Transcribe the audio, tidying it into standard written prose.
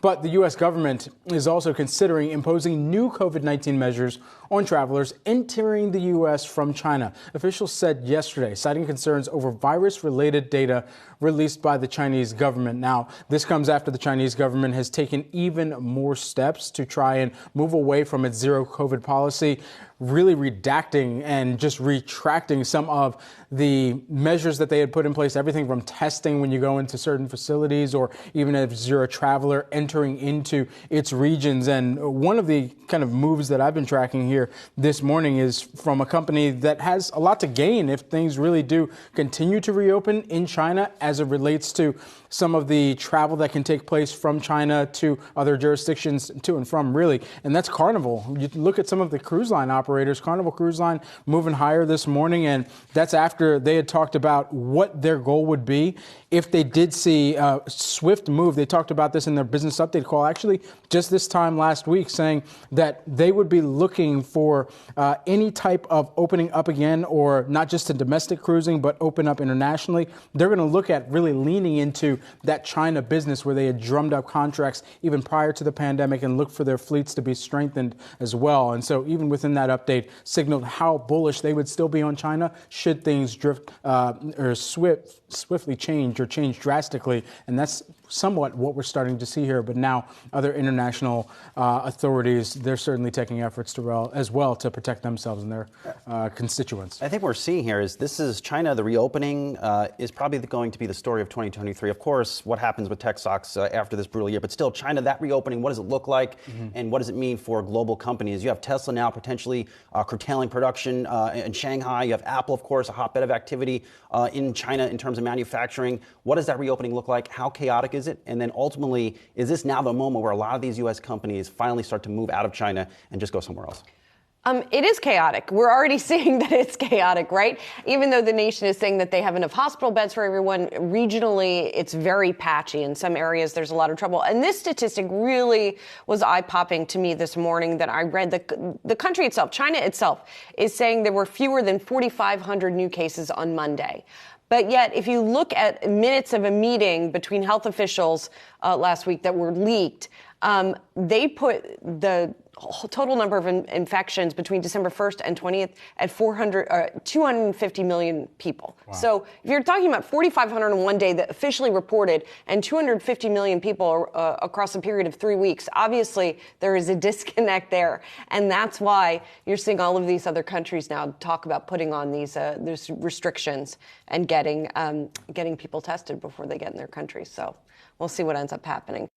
But the U.S. government is also considering imposing new COVID-19 measures on travelers entering the U.S. from China. Officials said yesterday, citing concerns over virus-related data released by the Chinese government. Now, this comes after the Chinese government has taken even more steps to try and move away from its zero COVID policy, really redacting and just retracting some of the measures that they had put in place, everything from testing when you go into certain facilities or even if you're a traveler entering into its regions. And one of the kind of moves that I've been tracking here this morning is from a company that has a lot to gain if things really do continue to reopen in China as it relates to some of the travel that can take place from China to other jurisdictions to and from, really. And that's Carnival. You look at some of the cruise line operators, Carnival Cruise Line moving higher this morning, and that's after they had talked about what their goal would be if they did see a swift move. They talked about this in their business update call, actually, just this time last week, saying that they would be looking for any type of opening up again, or not just to domestic cruising, but open up internationally. They're going to look at really leaning into that China business where they had drummed up contracts even prior to the pandemic and look for their fleets to be strengthened as well. And so even within that update, signaled how bullish they would still be on China should things drift or swiftly change or change drastically. And that's somewhat what we're starting to see here. But now other international authorities, they're certainly taking efforts as well to protect themselves and their constituents. I think what we're seeing here is this is China. The reopening is probably going to be the story of 2023. Of course, what happens with tech stocks after this brutal year, but still China, that reopening, what does it look like and what does it mean for global companies? You have Tesla now potentially curtailing production in Shanghai. You have Apple, of course, a hotbed of activity in China in terms of manufacturing. What does that reopening look like? How chaotic is it? And then ultimately, is this now the moment where a lot of these U.S. companies finally start to move out of China and just go somewhere else? It is chaotic. We're already seeing that it's chaotic, right? Even though the nation is saying that they have enough hospital beds for everyone, regionally, it's very patchy. In some areas, there's a lot of trouble. And this statistic really was eye-popping to me this morning that I read. The country itself, China itself, is saying there were fewer than 4,500 new cases on Monday. But yet, if you look at minutes of a meeting between health officials last week that were leaked, they put the total number of infections between December 1st and 20th at 250 million people. Wow. So if you're talking about 4,500 in one day that officially reported and 250 million people across a period of 3 weeks, obviously there is a disconnect there. And that's why you're seeing all of these other countries now talk about putting on these restrictions and getting people tested before they get in their countries. So we'll see what ends up happening.